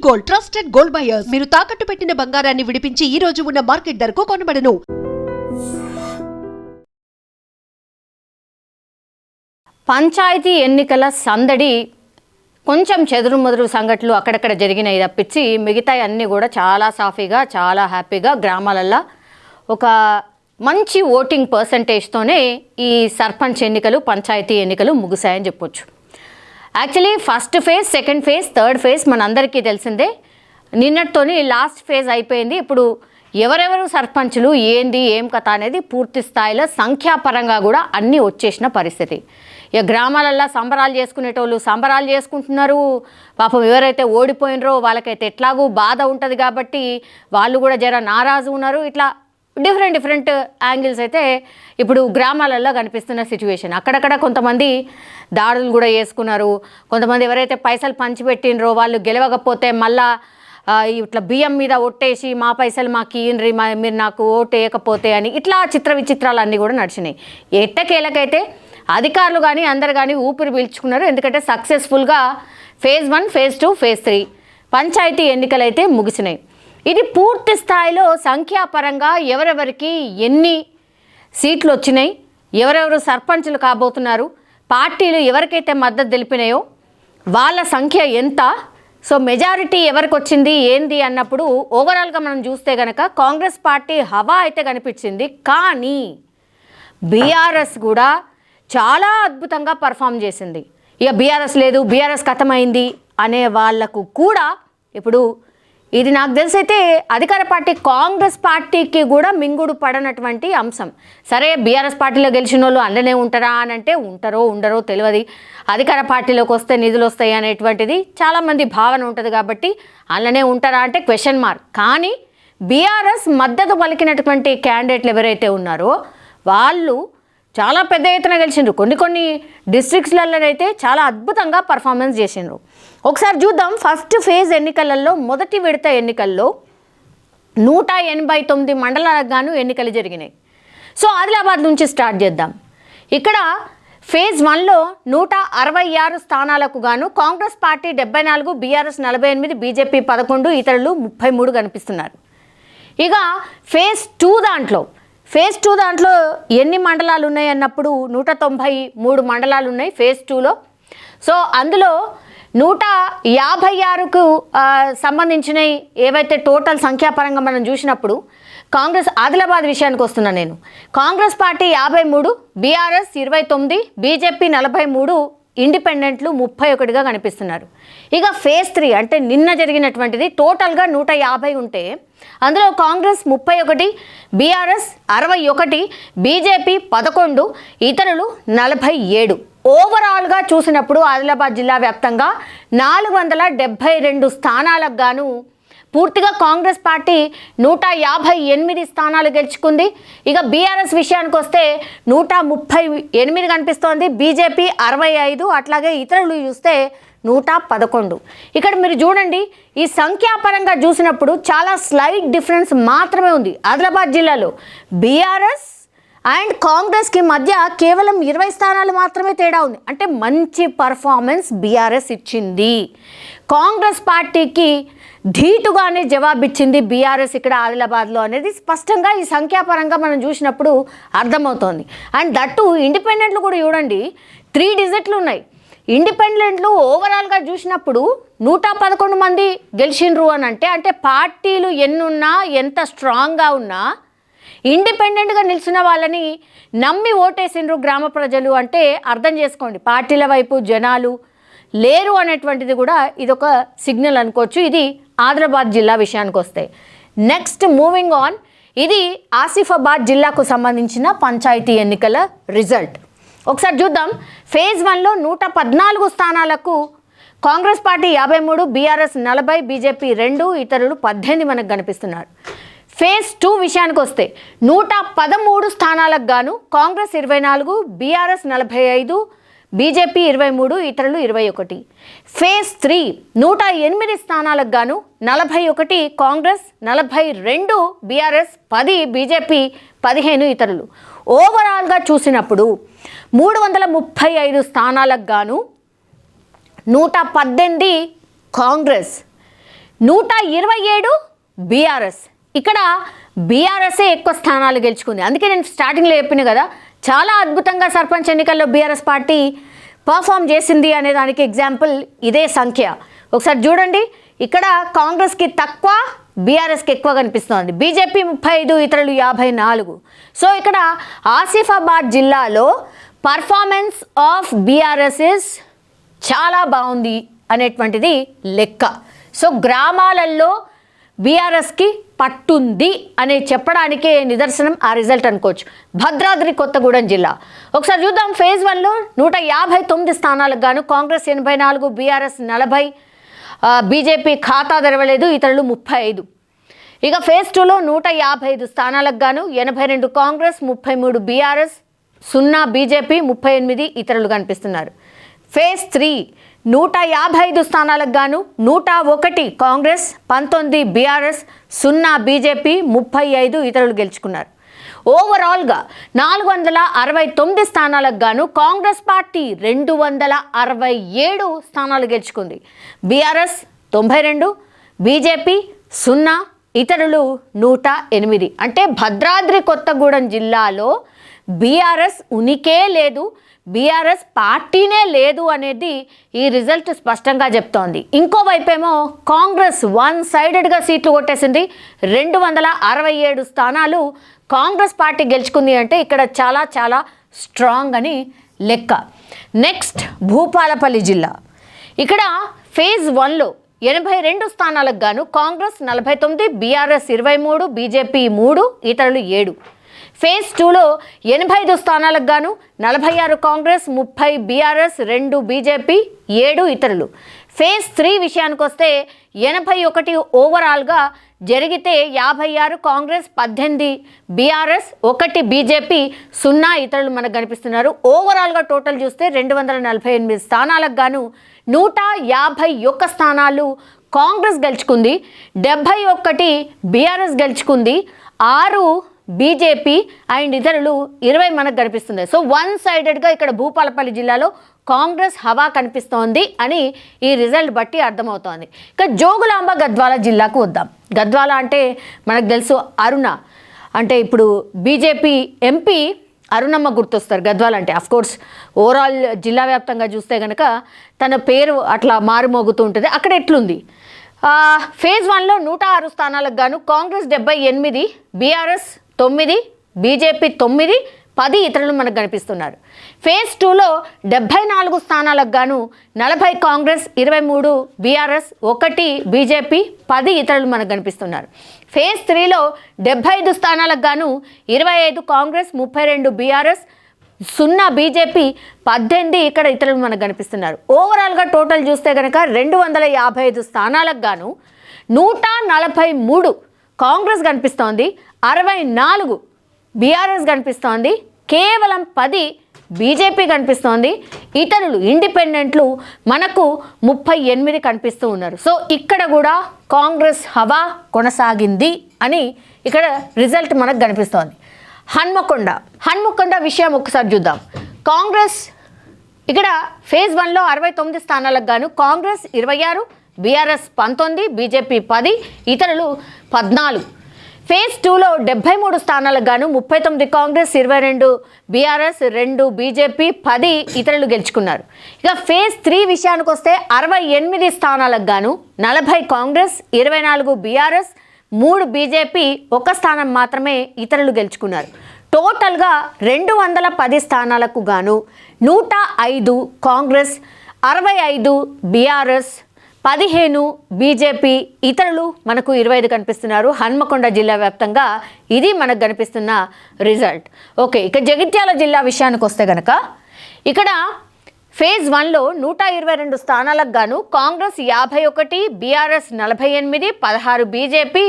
Gold, trusted gold buyers. మీరు తాకట్టు పెట్టిన బంగారాన్ని విడిపించి ఈ రోజు ఉన్న మార్కెట్ ధరకు కొనబడను. పంచాయతీ ఎన్నికల సందడి కొంచెం చెదురుమదురు సంఘటనలు అక్కడక్కడ జరిగినాయి తప్పించి మిగతా అన్నీ కూడా చాలా సాఫీగా, చాలా హ్యాపీగా గ్రామాలల్లో ఒక మంచి ఓటింగ్ పర్సంటేజ్తోనే ఈ సర్పంచ్ ఎన్నికలు, పంచాయతీ ఎన్నికలు ముగిశాయని చెప్పొచ్చు. Actually first phase, second phase, third phase మనందరికీ తెలిసిందే. నిన్నటితోని లాస్ట్ ఫేజ్ అయిపోయింది. ఇప్పుడు ఎవరెవరు సర్పంచులు, ఏంది, ఏం కథ అనేది పూర్తి స్థాయిలో సంఖ్యాపరంగా కూడా అన్నీ వచ్చేసిన పరిస్థితి. ఇక గ్రామాలల్లో సంబరాలు చేసుకునేటోళ్ళు సంబరాలు చేసుకుంటున్నారు. పాపం ఎవరైతే ఓడిపోయినరో వాళ్ళకైతే ఎట్లాగూ బాధ ఉంటుంది కాబట్టి వాళ్ళు కూడా జర నారాజు ఉన్నారు. ఇట్లా డిఫరెంట్ యాంగిల్స్ అయితే ఇప్పుడు గ్రామాలలో కనిపిస్తున్న సిచ్యువేషన్. అక్కడక్కడ కొంతమంది దాడులు కూడా చేసుకున్నారు. కొంతమంది ఎవరైతే పైసలు పంచిపెట్టినరో వాళ్ళు గెలవకపోతే మళ్ళా ఇట్లా బియ్యం మీద ఒట్టేసి మా పైసలు మాకు ఇయ్యండ్రి, మీరు నాకు ఓటు వేయకపోతే అని ఇట్లా చిత్ర విచిత్రాలు అన్నీ కూడా నడిచినాయి. ఎట్టకేలకైతే అధికారులు కానీ అందరు కానీ ఊపిరి పీల్చుకున్నారు. ఎందుకంటే సక్సెస్ఫుల్గా ఫేజ్ 1, ఫేజ్ 2, ఫేజ్ 3 పంచాయతీ ఎన్నికలు అయితే ముగిసినాయి. ఇది పూర్తి స్థాయిలో సంఖ్యాపరంగా ఎవరెవరికి ఎన్ని సీట్లు వచ్చినాయి, ఎవరెవరు సర్పంచులు కాబోతున్నారు, పార్టీలు ఎవరికైతే మద్దతు తెలిపినాయో వాళ్ళ సంఖ్య ఎంత, సో మెజారిటీ ఎవరికి వచ్చింది ఏంది అన్నప్పుడు ఓవరాల్గా మనం చూస్తే కనుక కాంగ్రెస్ పార్టీ హవా అయితే కనిపించింది. కానీ బీఆర్ఎస్ కూడా చాలా అద్భుతంగా పర్ఫామ్ చేసింది. ఇక బీఆర్ఎస్ లేదు, బీఆర్ఎస్ ఖతమైంది అనే వాళ్లకు కూడా ఇప్పుడు ఇది నాకు తెలిసైతే అధికార పార్టీ కాంగ్రెస్ పార్టీకి కూడా మింగుడు పడనటువంటి అంశం. సరే బీఆర్ఎస్ పార్టీలో గెలిచిన వాళ్ళు అందులోనే ఉంటారా అని అంటే ఉంటారో ఉండరో తెలియదు. అధికార పార్టీలోకి వస్తే నిధులు వస్తాయి అనేటువంటిది చాలామంది భావన ఉంటుంది కాబట్టి అందులోనే ఉంటారా అంటే క్వశ్చన్ మార్క్. కానీ బీఆర్ఎస్ మద్దతు పలికినటువంటి క్యాండిడేట్లు ఎవరైతే ఉన్నారో వాళ్ళు చాలా పెద్ద ఎత్తున గెలిచిండ్రు. కొన్ని డిస్ట్రిక్ట్స్లలో అయితే చాలా అద్భుతంగా పర్ఫార్మెన్స్ చేసిండ్రు. ఒకసారి చూద్దాం. ఫస్ట్ ఫేజ్ ఎన్నికలలో మొదటి విడత ఎన్నికల్లో 189 మండలాలకు గాను ఎన్నికలు జరిగినాయి. సో ఆదిలాబాద్ నుంచి స్టార్ట్ చేద్దాం. ఇక్కడ ఫేజ్ 1లో 166 స్థానాలకు గాను కాంగ్రెస్ పార్టీ 74, బీఆర్ఎస్ 48, బీజేపీ 11, ఇతరులు 33 కనిపిస్తున్నారు. ఇక ఫేజ్ 2 దాంట్లో ఎన్ని మండలాలు ఉన్నాయి అన్నప్పుడు 193 మండలాలు ఉన్నాయి ఫేజ్ 2లో. సో అందులో 156కు సంబంధించిన ఏవైతే టోటల్ సంఖ్యాపరంగా మనం చూసినప్పుడు కాంగ్రెస్ ఆదిలాబాద్ విషయానికి వస్తున్నా నేను. కాంగ్రెస్ పార్టీ 53, బీఆర్ఎస్ 29, బీజేపీ 43, ఇండిపెండెంట్లు 31గా కనిపిస్తున్నారు. ఇక ఫేజ్ 3 అంటే నిన్న జరిగినటువంటిది టోటల్గా 150 ఉంటే అందులో కాంగ్రెస్ 31, బీఆర్ఎస్ 61, బీజేపీ 11, ఇతరులు 47. ఓవరాల్గా చూసినప్పుడు ఆదిలాబాద్ జిల్లా వ్యాప్తంగా 472 స్థానాలకు గాను పూర్తిగా కాంగ్రెస్ పార్టీ 158 స్థానాలు గెలుచుకుంది. ఇక బీఆర్ఎస్ విషయానికి వస్తే 138 కనిపిస్తోంది, బీజేపీ 65, అట్లాగే ఇతరులు చూస్తే 111. ఇక్కడ మీరు చూడండి, ఈ సంఖ్యాపరంగా చూసినప్పుడు చాలా స్లైట్ డిఫరెన్స్ మాత్రమే ఉంది. ఆదిలాబాద్ జిల్లాలో బీఆర్ఎస్ అండ్ కాంగ్రెస్కి మధ్య కేవలం 20 స్థానాలు మాత్రమే తేడా ఉంది. అంటే మంచి పర్ఫార్మెన్స్ బీఆర్ఎస్ ఇచ్చింది. కాంగ్రెస్ పార్టీకి ధీటుగానే జవాబిచ్చింది బీఆర్ఎస్ ఇక్కడ ఆదిలాబాద్లో అనేది స్పష్టంగా ఈ సంఖ్యాపరంగా మనం చూసినప్పుడు అర్థమవుతోంది. అండ్ దట్టు ఇండిపెండెంట్లు కూడా చూడండి, 3 డిజిట్లు ఉన్నాయి. ఇండిపెండెంట్లు ఓవరాల్గా చూసినప్పుడు 111 మంది గెలిచిండ్రు అని అంటే పార్టీలు ఎన్నున్నా ఎంత స్ట్రాంగ్గా ఉన్నా ఇండిపెండెంట్గా నిలిచిన వాళ్ళని నమ్మి ఓటేసిండ్రు గ్రామ ప్రజలు అంటే అర్థం చేసుకోండి. పార్టీల వైపు జనాలు లేరు అనేటువంటిది కూడా ఇదొక సిగ్నల్ అనుకోవచ్చు. ఇది ఆదిలాబాద్ జిల్లా విషయానికి వస్తే. నెక్స్ట్ మూవింగ్ ఆన్, ఇది ఆసిఫాబాద్ జిల్లాకు సంబంధించిన పంచాయతీ ఎన్నికల రిజల్ట్. ఒకసారి చూద్దాం. ఫేజ్ 1లో 114 స్థానాలకు కాంగ్రెస్ పార్టీ 53, బీఆర్ఎస్ 40, బీజేపీ 2, ఇతరులు 18 మనకు కనిపిస్తున్నారు. ఫేజ్ 2 విషయానికి వస్తే 113 స్థానాలకు గాను కాంగ్రెస్ 24, బీఆర్ఎస్ 45, బీజేపీ 23, ఇతరులు 21. ఫేజ్ 3 108 స్థానాలకు గాను 41 కాంగ్రెస్, 42 బీఆర్ఎస్, 10 బీజేపీ, 15 ఇతరులు. ఓవరాల్గా చూసినప్పుడు 335 స్థానాలకు గాను 118 కాంగ్రెస్, 127 బీఆర్ఎస్. ఇక్కడ బీఆర్ఎస్ఏ ఎక్కువ స్థానాలు గెలుచుకుంది. అందుకే నేను స్టార్టింగ్లో చెప్పిన కదా, చాలా అద్భుతంగా సర్పంచ్ ఎన్నికల్లో బీఆర్ఎస్ పార్టీ పర్ఫామ్ చేసింది అనే దానికి ఎగ్జాంపుల్ ఇదే సంఖ్య. ఒకసారి చూడండి, ఇక్కడ కాంగ్రెస్కి తక్కువ, బీఆర్ఎస్కి ఎక్కువ కనిపిస్తోంది. బీజేపీ 35, ఇతరులు 54. సో ఇక్కడ ఆసిఫాబాద్ జిల్లాలో పర్ఫార్మెన్స్ ఆఫ్ బీఆర్ఎస్ ఇస్ చాలా బాగుంది అనేటువంటిది లెక్క. సో గ్రామాలలో బీఆర్ఎస్కి పట్టుంది అని చెప్పడానికే నిదర్శనం ఆ రిజల్ట్ అనుకోవచ్చు. భద్రాద్రి కొత్తగూడెం జిల్లా ఒకసారి చూద్దాం. ఫేజ్ 1లో 159 స్థానాలకు గాను కాంగ్రెస్ 84, బీఆర్ఎస్ 40, బీజేపీ ఖాతా తెరవలేదు, ఇతరులు 35. ఇక ఫేజ్ 2లో 155 స్థానాలకు గాను 82 కాంగ్రెస్, 33 బీఆర్ఎస్, 0 బీజేపీ, 38 ఇతరులు కనిపిస్తున్నారు. ఫేజ్ 3 155 స్థానాలకు గాను 101 కాంగ్రెస్, 19 బీఆర్ఎస్, 0 బీజేపీ, 35 ఇతరులు గెలుచుకున్నారు. ఓవరాల్గా 469 స్థానాలకు గాను కాంగ్రెస్ పార్టీ 267 స్థానాలు గెలుచుకుంది. బీఆర్ఎస్ 92, బీజేపీ 0, ఇతరులు 108. అంటే భద్రాద్రి కొత్తగూడెం జిల్లాలో బీఆర్ఎస్ ఉనికే లేదు, బీఆర్ఎస్ పార్టీనే లేదు అనేది ఈ రిజల్ట్ స్పష్టంగా చెప్తోంది. ఇంకోవైపేమో కాంగ్రెస్ వన్ సైడెడ్గా సీట్లు కొట్టేసింది. 267 స్థానాలు కాంగ్రెస్ పార్టీ గెలుచుకుంది అంటే ఇక్కడ చాలా చాలా స్ట్రాంగ్ అని లెక్క. నెక్స్ట్ భూపాలపల్లి జిల్లా. ఇక్కడ ఫేజ్ 1లో 82 స్థానాలకు గాను కాంగ్రెస్ 49, బీఆర్ఎస్ 23, బీజేపీ 3, ఇతరులు 7. ఫేజ్ 2లో 85 స్థానాలకు గాను 46 కాంగ్రెస్, 30 బీఆర్ఎస్, 2 బీజేపీ, 7 ఇతరులు. ఫేజ్ 3 విషయానికి వస్తే 81 ఓవరాల్గా జరిగితే 56 కాంగ్రెస్, 18 బీఆర్ఎస్, 1 బీజేపీ, 0 ఇతరులు మనకు కనిపిస్తున్నారు. ఓవరాల్గా టోటల్ చూస్తే 248 స్థానాలకు గాను 151 స్థానాలు కాంగ్రెస్ గెలుచుకుంది, 71 బీఆర్ఎస్ గెలుచుకుంది, 6 బీజేపీ అండ్ ఇతరులు 20 మనకు కనిపిస్తుంది. సో వన్ సైడెడ్గా ఇక్కడ భూపాలపల్లి జిల్లాలో కాంగ్రెస్ హవా కనిపిస్తోంది అని ఈ రిజల్ట్ బట్టి అర్థమవుతోంది. ఇక జోగులాంబ గద్వాల జిల్లాకు వద్దాం. గద్వాల అంటే మనకు తెలుసు అరుణ, అంటే ఇప్పుడు బీజేపీ ఎంపీ అరుణమ్మ గుర్తొస్తారు గద్వాల అంటే. అఫ్కోర్స్ ఓవరాల్ జిల్లా వ్యాప్తంగా చూస్తే కనుక తన పేరు అట్లా మారుమోగుతూ ఉంటుంది. అక్కడ ఎట్లుంది? ఫేజ్ 1లో 106 స్థానాలకు గాను కాంగ్రెస్ 78, బీఆర్ఎస్ 9, బీజేపీ 9, 10 ఇతరులు మనకు కనిపిస్తున్నారు. ఫేజ్ 2లో 74 స్థానాలకు గాను 40 కాంగ్రెస్, 23 బీఆర్ఎస్, 1 బీజేపీ, 10 ఇతరులు మనకు కనిపిస్తున్నారు. ఫేజ్ 3లో 75 స్థానాలకు గాను 25 కాంగ్రెస్, 32 బీఆర్ఎస్, 0 బీజేపీ, 18 ఇక్కడ ఇతరులు మనకు కనిపిస్తున్నారు. ఓవరాల్గా టోటల్ చూస్తే కనుక 255 స్థానాలకు గాను 143 కాంగ్రెస్ కనిపిస్తోంది, 64 బీఆర్ఎస్ కనిపిస్తోంది, కేవలం 10 బీజేపీ కనిపిస్తోంది, ఇతరులు ఇండిపెండెంట్లు మనకు 38 కనిపిస్తూ ఉన్నారు. సో ఇక్కడ కూడా కాంగ్రెస్ హవా కొనసాగింది అని ఇక్కడ రిజల్ట్ మనకు కనిపిస్తోంది. హన్మకొండ విషయం ఒకసారి చూద్దాం. కాంగ్రెస్ ఇక్కడ ఫేజ్ 1లో 69 స్థానాలకు గాను కాంగ్రెస్ 26, బీఆర్ఎస్ 19, బీజేపీ 10, ఇతరులు 14. ఫేజ్ 2లో 73 స్థానాలకు గాను 39 కాంగ్రెస్, 22 బీఆర్ఎస్, 2 బీజేపీ, 10 ఇతరులు గెలుచుకున్నారు. ఇక ఫేజ్ 3 విషయానికి వస్తే 68 స్థానాలకు గాను 40 కాంగ్రెస్, 24 బీఆర్ఎస్, 3 బీజేపీ, 1 స్థానం మాత్రమే ఇతరులు గెలుచుకున్నారు. టోటల్గా 210 స్థానాలకు గాను 105 కాంగ్రెస్, 65 బీఆర్ఎస్, 15 బీజేపీ, ఇతరులు మనకు 25 కనిపిస్తున్నారు. హన్మకొండ జిల్లా వ్యాప్తంగా ఇది మనకు కనిపిస్తున్న రిజల్ట్. ఓకే, ఇక జగిత్యాల జిల్లా విషయానికి వస్తే కనుక ఇక్కడ ఫేజ్ 1లో 122 స్థానాలకు గాను కాంగ్రెస్ 51, బీఆర్ఎస్ 48, 16 బీజేపీ,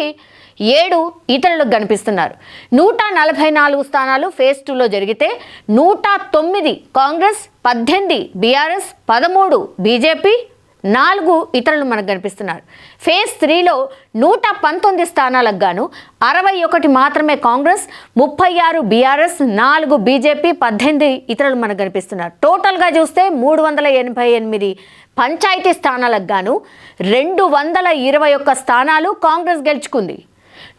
7 ఇతరులకు కనిపిస్తున్నారు. 144 స్థానాలు ఫేజ్ 2లో జరిగితే 109 కాంగ్రెస్, 18 బీఆర్ఎస్, 13 బీజేపీ, 4 ఇతరులు మనకు కనిపిస్తున్నారు. ఫేజ్ 3లో 119 స్థానాలకు గాను 61 మాత్రమే కాంగ్రెస్, 36 బీఆర్ఎస్, 4 బీజేపీ, 18 ఇతరులు మనకు కనిపిస్తున్నారు. టోటల్గా చూస్తే 388 పంచాయతీ స్థానాలకు గాను 221 స్థానాలు కాంగ్రెస్ గెలుచుకుంది.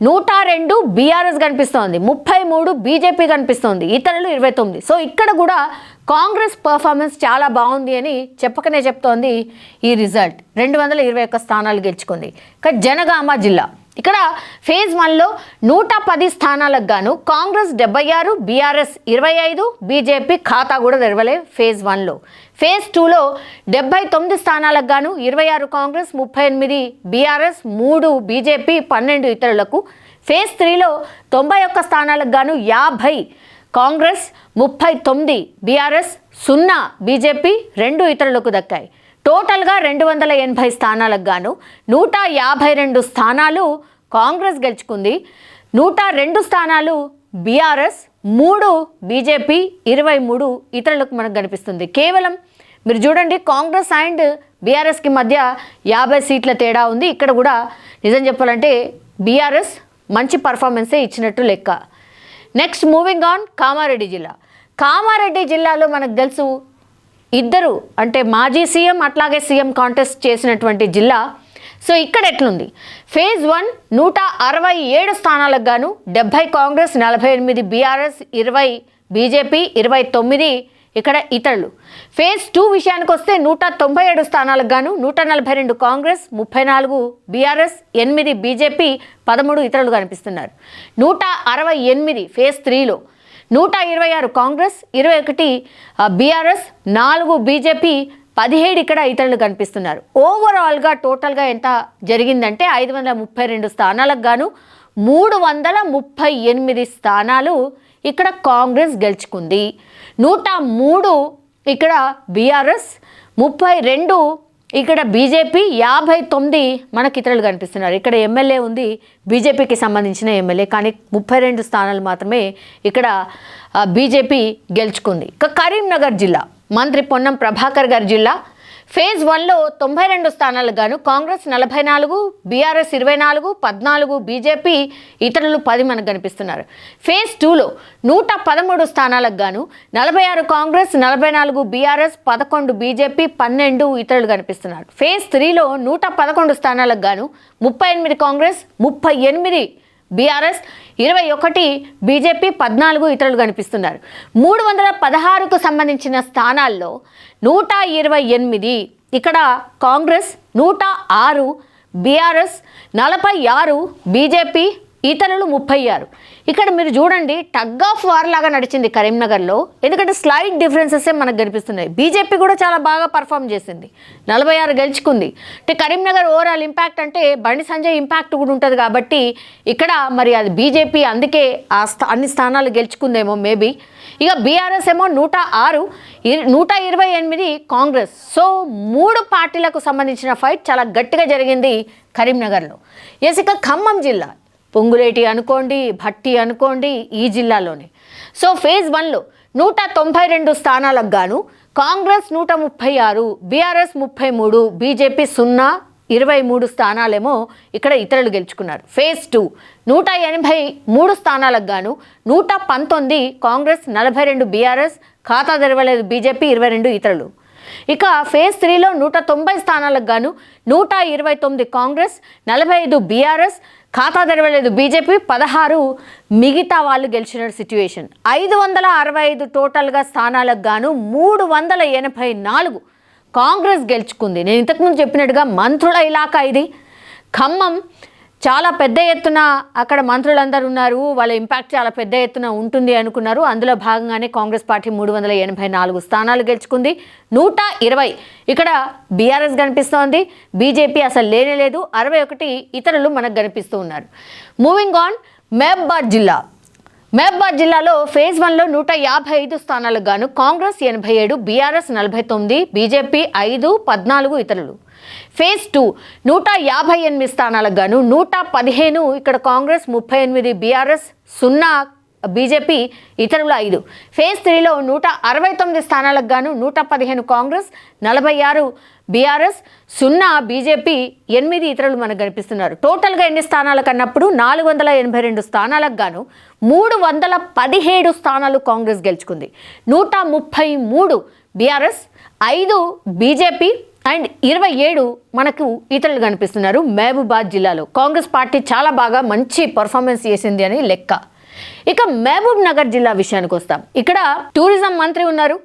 102 బీఆర్ఎస్ కనిపిస్తోంది, 33 బీజేపీ కనిపిస్తోంది, ఇతరులు 29. సో ఇక్కడ కూడా కాంగ్రెస్ పర్ఫార్మెన్స్ చాలా బాగుంది అని చెప్పకనే చెప్తోంది ఈ రిజల్ట్. 221 స్థానాలు గెలుచుకుంది. ఇక జనగామ జిల్లా, ఇక్కడ ఫేజ్ 1లో 110 స్థానాలకు గాను కాంగ్రెస్ 76, బీఆర్ఎస్ 25, బీజేపీ ఖాతా కూడా తెరవలే ఫేజ్ 1లో. ఫేజ్ 2లో 79 స్థానాలకు గాను 26 కాంగ్రెస్, 38 బీఆర్ఎస్, 3 బీజేపీ, 12 ఇతరులకు. ఫేజ్ 3లో 91 స్థానాలకు గాను 50 కాంగ్రెస్, 39 బీఆర్ఎస్, 0 బీజేపీ, 2 ఇతరులకు దక్కాయి. టోటల్గా 280 స్థానాలకు గాను 152 స్థానాలు కాంగ్రెస్ గెలుచుకుంది, 102 స్థానాలు బీఆర్ఎస్, 3 బీజేపీ, 23 ఇతరులకు మనకు కనిపిస్తుంది. కేవలం మీరు చూడండి కాంగ్రెస్ అండ్ బీఆర్ఎస్కి మధ్య 50 సీట్ల తేడా ఉంది. ఇక్కడ కూడా నిజం చెప్పాలంటే బీఆర్ఎస్ మంచి పర్ఫార్మెన్సే ఇచ్చినట్టు లెక్క. నెక్స్ట్ మూవింగ్ ఆన్, కామారెడ్డి జిల్లా. కామారెడ్డి జిల్లాలో మనకు తెలుసు ఇద్దరు అంటే మాజీ సీఎం అట్లాగే సీఎం కాంటెస్ట్ చేసినటువంటి జిల్లా. సో ఇక్కడ ఎట్లుంది, ఫేజ్ 1 167 స్థానాలకు గాను 70 కాంగ్రెస్, 48 బీఆర్ఎస్, 20 బీజేపీ, 29 ఇక్కడ ఇతరులు. ఫేజ్ 2 విషయానికి వస్తే 197 స్థానాలకు గాను 142 కాంగ్రెస్, 34 బీఆర్ఎస్, 8 బీజేపీ, 13 ఇతరులు కనిపిస్తున్నారు. 168 ఫేజ్ 3లో 126 కాంగ్రెస్, 21 బీఆర్ఎస్, 4 బీజేపీ, 17 ఇక్కడ ఇతరులు కనిపిస్తున్నారు. ఓవరాల్గా టోటల్గా ఎంత జరిగిందంటే 532 స్థానాలకు గాను 338 స్థానాలు ఇక్కడ కాంగ్రెస్ గెలుచుకుంది. 103 ఇక్కడ బీఆర్ఎస్, 32 ఇక్కడ బీజేపీ, 59 మనకి ఇతరులు కనిపిస్తున్నారు. ఇక్కడ ఎమ్మెల్యే ఉంది, బీజేపీకి సంబంధించిన ఎమ్మెల్యే, కానీ 32 స్థానాలు మాత్రమే ఇక్కడ బీజేపీ గెలుచుకుంది. ఇక కరీంనగర్ జిల్లా, మంత్రి పొన్నం ప్రభాకర్ గారి జిల్లా. ఫేజ్ 1లో 92 స్థానాలకు గాను కాంగ్రెస్ 44, బీఆర్ఎస్ 24, 14 బీజేపీ, ఇతరులు 10 మనకు కనిపిస్తున్నారు. ఫేజ్ 2లో 113 స్థానాలకు గాను 46 కాంగ్రెస్, 44 బీఆర్ఎస్, 11 బీజేపీ, 12 ఇతరులు కనిపిస్తున్నారు. ఫేజ్ 3లో 111 స్థానాలకు గాను 38 కాంగ్రెస్, 38 బీఆర్ఎస్, 21 బీజేపీ, 14 ఇతరులు కనిపిస్తున్నారు. 316కు సంబంధించిన స్థానాల్లో 128 ఇక్కడ కాంగ్రెస్, 106 బీఆర్ఎస్, 46 బీజేపీ, ఇతరులు 36. ఇక్కడ మీరు చూడండి టగ్ ఆఫ్ వార్ లాగా నడిచింది కరీంనగర్లో, ఎందుకంటే స్లైడ్ డిఫరెన్సెస్ మనకు కనిపిస్తున్నాయి. బీజేపీ కూడా చాలా బాగా పర్ఫామ్ చేసింది, 46 గెలుచుకుంది. అంటే కరీంనగర్ ఓవరాల్ ఇంపాక్ట్ అంటే బండి సంజయ్ ఇంపాక్ట్ కూడా ఉంటుంది కాబట్టి ఇక్కడ మరి అది బీజేపీ అందుకే అన్ని స్థానాలు గెలుచుకుందేమో మేబీ. ఇక బీఆర్ఎస్ ఏమో 106, 128 కాంగ్రెస్. సో 3 పార్టీలకు సంబంధించిన ఫైట్ చాలా గట్టిగా జరిగింది కరీంనగర్లో. ఇక ఖమ్మం జిల్లా, పొంగులేటి అనుకోండి, భట్టి అనుకోండి, ఈ జిల్లాలోనే. సో ఫేజ్ 1లో 192 స్థానాలకు గాను కాంగ్రెస్ 136, బీఆర్ఎస్ 33, బీజేపీ 0, 23 స్థానాలేమో ఇక్కడ ఇతరులు గెలుచుకున్నారు. ఫేజ్ 2 183 స్థానాలకు గాను 119 కాంగ్రెస్, 42 బీఆర్ఎస్, ఖాతా తెరవలేదు బీజేపీ, 22 ఇతరులు. ఇక ఫేజ్ 3లో 190 స్థానాలకు గాను 129 కాంగ్రెస్, 45 బీఆర్ఎస్, ఖాతా తెరవలేదు బీజేపీ, 16 మిగతా వాళ్ళు గెలిచిన సిట్యుయేషన్. 565 టోటల్గా స్థానాలకు గాను 384 కాంగ్రెస్ గెలుచుకుంది. నేను ఇంతకుముందు చెప్పినట్టుగా మంత్రుల ఇలాకా ఇది. ఖమ్మం చాలా పెద్ద ఎత్తున అక్కడ మంత్రులందరూ ఉన్నారు, వాళ్ళ ఇంపాక్ట్ చాలా పెద్ద ఎత్తున ఉంటుంది అనుకున్నారు. అందులో భాగంగానే కాంగ్రెస్ పార్టీ 384 స్థానాలు గెలుచుకుంది. 120 ఇక్కడ బీఆర్ఎస్ కనిపిస్తోంది, బీజేపీ అసలు లేనేలేదు, 61 ఇతరులు మనకు కనిపిస్తూ ఉన్నారు. మూవింగ్ ఆన్, మహబూబాద్ జిల్లా. మహబూబాద్ జిల్లాలో ఫేజ్ 1లో 155 స్థానాలకు గాను కాంగ్రెస్ 87, బీఆర్ఎస్ 49, బీజేపీ 5, 14 ఇతరులు. ఫేజ్ 2 158 స్థానాలకు గాను 115 ఇక్కడ కాంగ్రెస్, 38 బీఆర్ఎస్, 0 బీజేపీ, ఇతరులు 5. ఫేజ్ 3లో 169 స్థానాలకు గాను 115 కాంగ్రెస్, 46 బీఆర్ఎస్, 0 బీజేపీ, 8 ఇతరులు మనకు కనిపిస్తున్నారు. టోటల్గా ఎన్ని స్థానాలకు అన్నప్పుడు 482 స్థానాలకు గాను 317 స్థానాలు కాంగ్రెస్ గెలుచుకుంది. 133 బీఆర్ఎస్, 5 బీజేపీ అండ్ 27 మనకు ఇతరులు కనిపిస్తున్నారు. మహబూబాద్ జిల్లాలో కాంగ్రెస్ పార్టీ చాలా బాగా మంచి పర్ఫార్మెన్స్ చేసింది అని లెక్క. ఇక మహబూబ్ నగర్ జిల్లా విషయానికి వస్తాం. ఇక్కడ టూరిజం మంత్రి ఉన్నారు.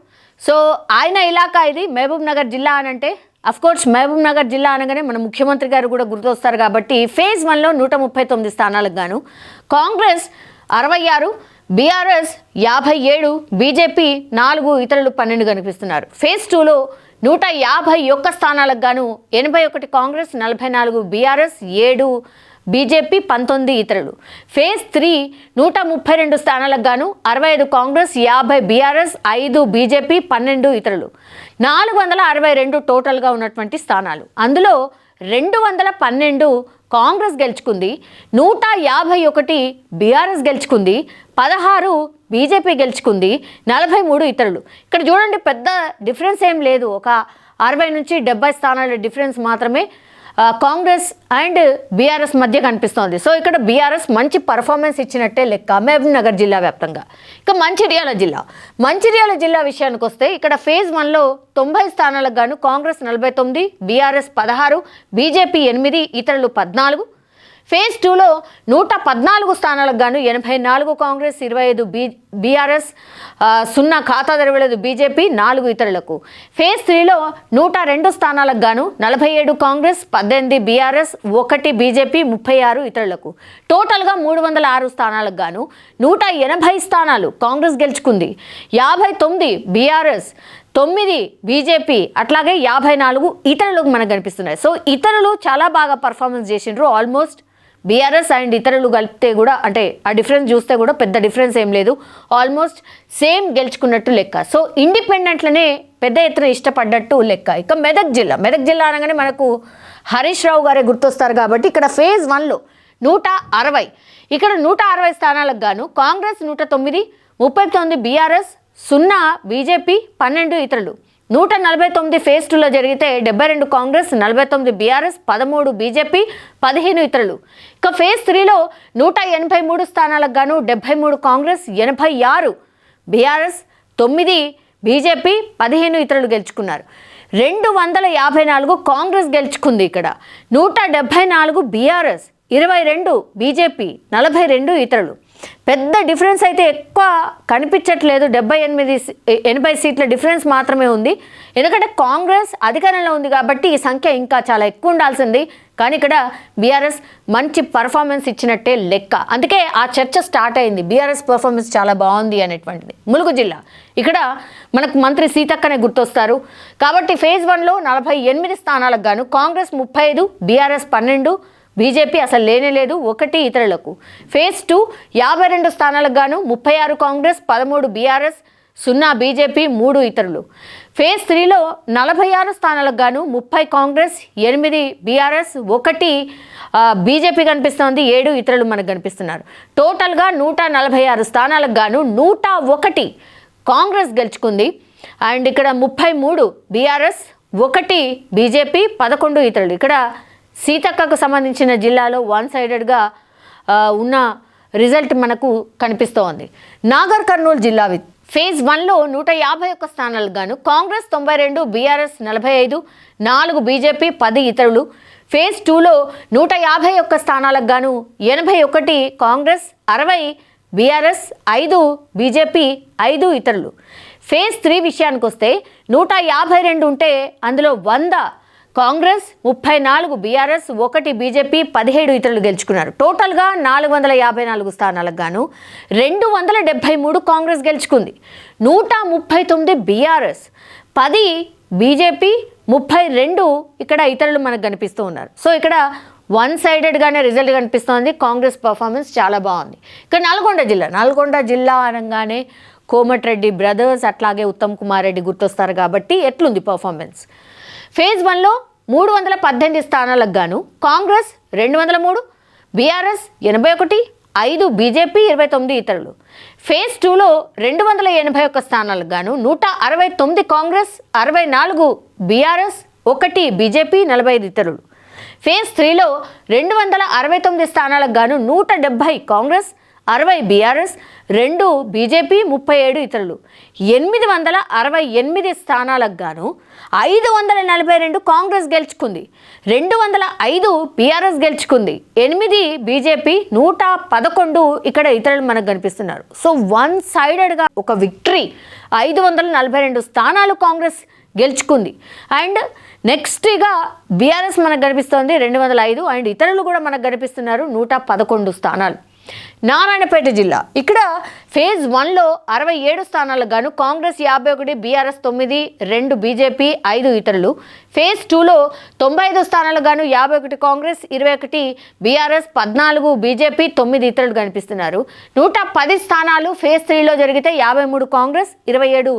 సో ఆయన ఇలాకా ఇది మహబూబ్ నగర్ జిల్లా అని అంటే అఫ్కోర్స్ మహబూబ్ నగర్ జిల్లా అనగానే మన ముఖ్యమంత్రి గారు కూడా గుర్తొస్తారు కాబట్టి ఫేజ్ 1లో 139 స్థానాలకు గాను కాంగ్రెస్ 66, బీఆర్ఎస్ 57, బీజేపీ 4, ఇతరులు 12 కనిపిస్తున్నారు. ఫేజ్ 2లో 151 స్థానాలకు గాను 81 కాంగ్రెస్, 44 బీఆర్ఎస్, 7 బీజేపీ, 19 ఇతరులు. ఫేజ్ 3 132 స్థానాలకు గాను 65 కాంగ్రెస్, 50 బీఆర్ఎస్, 5 బీజేపీ, 12 ఇతరులు. 462 టోటల్గా ఉన్నటువంటి స్థానాలు. అందులో 212 కాంగ్రెస్ గెలుచుకుంది, 151 బీఆర్ఎస్ గెలుచుకుంది, 16 బీజేపీ గెలుచుకుంది, 43 ఇతరులు. ఇక్కడ చూడండి పెద్ద డిఫరెన్స్ ఏం లేదు, ఒక 60 నుంచి 70 స్థానాల డిఫరెన్స్ మాత్రమే కాంగ్రెస్ అండ్ బీఆర్ఎస్ మధ్య కనిపిస్తోంది. సో ఇక్కడ బీఆర్ఎస్ మంచి పర్ఫార్మెన్స్ ఇచ్చినట్టే లెక్క మహబూబ్ నగర్ జిల్లా వ్యాప్తంగా. ఇక మంచిర్యాల జిల్లా విషయానికి వస్తే ఇక్కడ ఫేజ్ 1లో 90 స్థానాలకు గాను కాంగ్రెస్ 49, బీఆర్ఎస్ 16, బీజేపీ 8, ఇతరులు 14. ఫేజ్ 2లో 114 స్థానాలకు గాను 84 కాంగ్రెస్, 25 బీఆర్ఎస్, 0 ఖాతా తెరవలేదు బీజేపీ, 4 ఇతరులకు. ఫేజ్ 3లో 102 స్థానాలకు గాను 47 కాంగ్రెస్, 18 బీఆర్ఎస్, 1 బీజేపీ, 36 ఇతరులకు. టోటల్గా 306 స్థానాలకు గాను 180 స్థానాలు కాంగ్రెస్ గెలుచుకుంది, 59 బీఆర్ఎస్, 9 బీజేపీ, అట్లాగే 54 ఇతరులకు మనకు కనిపిస్తున్నాయి. సో ఇతరులు చాలా బాగా పర్ఫార్మెన్స్ చేసిండ్రు. ఆల్మోస్ట్ బీఆర్ఎస్ అండ్ ఇతరులు కలిపితే కూడా అంటే ఆ డిఫరెన్స్ చూస్తే కూడా పెద్ద డిఫరెన్స్ ఏం లేదు, ఆల్మోస్ట్ సేమ్ గెలుచుకున్నట్టు లెక్క. సో ఇండిపెండెంట్లనే పెద్ద ఎత్తున ఇష్టపడ్డట్టు లెక్క. ఇక మెదక్ జిల్లా అనగానే మనకు హరీష్ రావు గారే గుర్తొస్తారు కాబట్టి ఇక్కడ ఫేజ్ 1లో 160, ఇక్కడ 160 స్థానాలకు గాను కాంగ్రెస్ 109, 39 బీఆర్ఎస్, 0 బీజేపీ, 12 ఇతరులు. 149 ఫేజ్ 2లో జరిగితే 72 కాంగ్రెస్, 49 బీఆర్ఎస్, 13 బీజేపీ, 15 ఇతరులు. ఇక ఫేజ్ 3లో 183 స్థానాలకు గాను 73 కాంగ్రెస్, 86 బీఆర్ఎస్, 9 బీజేపీ, 15 ఇతరులు గెలుచుకున్నారు. 254 కాంగ్రెస్ గెలుచుకుంది. ఇక్కడ 174 బీఆర్ఎస్, 22 బీజేపీ, 42 ఇతరులు. పెద్ద డిఫరెన్స్ అయితే ఎక్కువ కనిపించట్లేదు, 80 సీట్ల డిఫరెన్స్ మాత్రమే ఉంది. ఎందుకంటే కాంగ్రెస్ అధికారంలో ఉంది కాబట్టి ఈ సంఖ్య ఇంకా చాలా ఎక్కువ ఉండాల్సింది, కానీ ఇక్కడ బీఆర్ఎస్ మంచి పర్ఫార్మెన్స్ ఇచ్చినట్టే లెక్క. అందుకే ఆ చర్చ స్టార్ట్ అయింది, బీఆర్ఎస్ పర్ఫార్మెన్స్ చాలా బాగుంది అనేటువంటిది. ములుగు జిల్లా, ఇక్కడ మనకు మంత్రి సీతక్కనే గుర్తొస్తారు కాబట్టి ఫేజ్ 1లో 48 స్థానాలకు గాను కాంగ్రెస్ 35, బీఆర్ఎస్ 12, బీజేపీ అసలు లేనేలేదు, 1 ఇతరులకు. ఫేజ్ 2 52 స్థానాలకు గాను 36 కాంగ్రెస్, 13 బీఆర్ఎస్, 0 బీజేపీ, 3 ఇతరులు. ఫేజ్ 3లో 46 స్థానాలకు గాను 30 కాంగ్రెస్, 8 బీఆర్ఎస్, 1 బీజేపీ కనిపిస్తోంది, 7 ఇతరులు మనకు కనిపిస్తున్నారు. టోటల్గా 146 స్థానాలకు గాను 101 కాంగ్రెస్ గెలుచుకుంది అండ్ ఇక్కడ 33 బీఆర్ఎస్, 1 బీజేపీ, 11 ఇతరులు. ఇక్కడ సీతక్కకు సంబంధించిన జిల్లాలో వన్ సైడెడ్గా ఉన్న రిజల్ట్ మనకు కనిపిస్తోంది. నాగర్ కర్నూలు జిల్లా ఫేజ్ 1లో 151 స్థానాలకు గాను కాంగ్రెస్ 92, బీఆర్ఎస్ 45, 4 బీజేపీ, 10 ఇతరులు. ఫేజ్ 2లో 151 స్థానాలకు గాను 81 కాంగ్రెస్, 60 బీఆర్ఎస్, 5 బీజేపీ, 5 ఇతరులు. ఫేజ్ 3 విషయానికి వస్తే 152 ఉంటే అందులో 100 కాంగ్రెస్, 34 బీఆర్ఎస్, 1 బీజేపీ, 17 ఇతరులు గెలుచుకున్నారు. టోటల్గా 454 స్థానాలకు గాను 273 కాంగ్రెస్ గెలుచుకుంది, 139 బీఆర్ఎస్, 10 బీజేపీ, 32 ఇక్కడ ఇతరులు మనకు కనిపిస్తూ ఉన్నారు. సో ఇక్కడ వన్ సైడెడ్గానే రిజల్ట్ కనిపిస్తోంది, కాంగ్రెస్ పర్ఫార్మెన్స్ చాలా బాగుంది. ఇక్కడ నల్గొండ జిల్లా అనగానే కోమటిరెడ్డి బ్రదర్స్ అట్లాగే ఉత్తమ్ కుమార్ రెడ్డి గుర్తొస్తారు కాబట్టి ఎట్లుంది పర్ఫార్మెన్స్. ఫేజ్ 1లో 318 స్థానాలకు గాను కాంగ్రెస్ 203, బీఆర్ఎస్ 81, 5 బీజేపీ, 29 ఇతరులు. ఫేజ్ 2లో 281 స్థానాలకు గాను 169 కాంగ్రెస్, 64 బీఆర్ఎస్, 1 బీజేపీ, 45 ఇతరులు. ఫేజ్ 3లో 269 స్థానాలకు గాను 170 కాంగ్రెస్, 60 బీఆర్ఎస్, 2 బీజేపీ, 37 ఇతరులు. 868 స్థానాలకు గాను 542 కాంగ్రెస్ గెలుచుకుంది, 205 బీఆర్ఎస్ గెలుచుకుంది, 8 బీజేపీ, 111 ఇక్కడ ఇతరులు మనకు కనిపిస్తున్నారు. సో వన్ సైడెడ్గా ఒక విక్టరీ, 542 స్థానాలు కాంగ్రెస్ గెలుచుకుంది. అండ్ నెక్స్ట్గా బీఆర్ఎస్ మనకు కనిపిస్తోంది 205, అండ్ ఇతరులు కూడా మనకు కనిపిస్తున్నారు 111 స్థానాలు. నారాయణపేట జిల్లా, ఇక్కడ ఫేజ్ 1లో 67 స్థానాలకు గాను కాంగ్రెస్ 51, బీఆర్ఎస్ 9, 2 బీజేపీ, 5 ఇతరులు. ఫేజ్ 2లో 95 స్థానాలకు గాను 51 కాంగ్రెస్, 21 బీఆర్ఎస్, 14 బీజేపీ, 9 ఇతరులు కనిపిస్తున్నారు. 110 స్థానాలు ఫేజ్ 3లో జరిగితే 53 కాంగ్రెస్, 27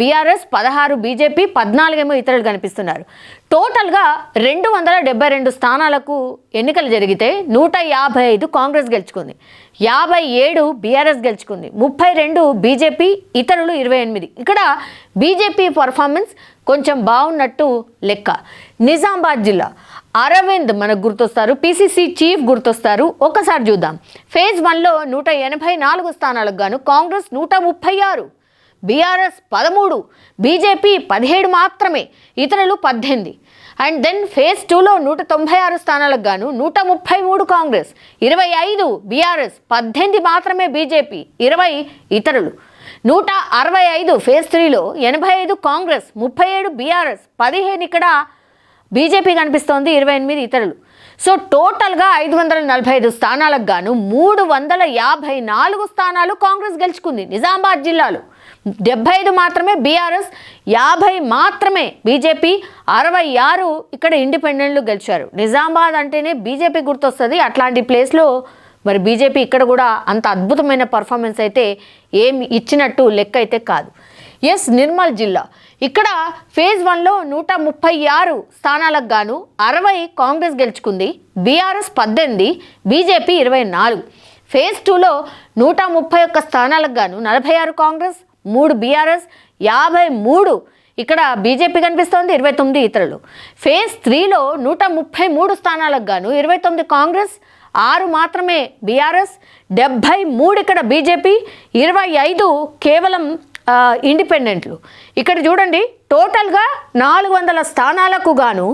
బీఆర్ఎస్, 16 బీజేపీ, 14 ఇతరులు కనిపిస్తున్నారు. టోటల్గా 272 స్థానాలకు ఎన్నికలు జరిగితే 155 కాంగ్రెస్ గెలుచుకుంది, 57 బీఆర్ఎస్ గెలుచుకుంది, 32 బీజేపీ, ఇతరులు 28. ఇక్కడ బీజేపీ పర్ఫార్మెన్స్ కొంచెం బాగున్నట్టు లెక్క. నిజామాబాద్ జిల్లా, అరవింద్ మనకు గుర్తొస్తారు, పిసిసి చీఫ్ గుర్తొస్తారు. ఒకసారి చూద్దాం. ఫేజ్ 1లో 184 స్థానాలకు గాను కాంగ్రెస్ 136, బీఆర్ఎస్ 13, బీజేపీ 17 మాత్రమే, ఇతరులు 18. అండ్ దెన్ ఫేజ్ 2లో 196 స్థానాలకు గాను 133 కాంగ్రెస్, 25 బీఆర్ఎస్, 18 మాత్రమే బీజేపీ, 20 ఇతరులు. 165 ఫేజ్ 3లో 85 కాంగ్రెస్, 37 బీఆర్ఎస్, 15 ఇక్కడ బీజేపీ కనిపిస్తోంది, 28 ఇతరులు. సో టోటల్గా 545 స్థానాలకు గాను 354 స్థానాలు కాంగ్రెస్ గెలుచుకుంది. నిజామాబాద్ జిల్లాలో 75 మాత్రమే బీఆర్ఎస్, 50 మాత్రమే బీజేపీ, 66 ఇక్కడ ఇండిపెండెంట్లు గెలిచారు. నిజామాబాద్ అంటేనే బీజేపీ గుర్తొస్తుంది. అట్లాంటి ప్లేస్లో మరి బీజేపీ ఇక్కడ కూడా అంత అద్భుతమైన పర్ఫార్మెన్స్ అయితే ఏమి ఇచ్చినట్టు లెక్క అయితే కాదు. ఎస్, నిర్మల్ జిల్లా, ఇక్కడ ఫేజ్ 1లో 136 స్థానాలకు గాను 60 కాంగ్రెస్ గెలుచుకుంది, బీఆర్ఎస్ 18, బీజేపీ 24. ఫేజ్ 2లో 131 స్థానాలకు గాను 46 కాంగ్రెస్, 3 బీఆర్ఎస్, 53 ఇక్కడ బీజేపీ కనిపిస్తోంది, 29 ఇతరులు. ఫేజ్ 3లో 133 స్థానాలకు గాను 29 కాంగ్రెస్, 6 మాత్రమే బీఆర్ఎస్, 73 ఇక్కడ బీజేపీ, 25 కేవలం ఇండిపెండెంట్లు. ఇక్కడ చూడండి, టోటల్గా 400 స్థానాలకు గాను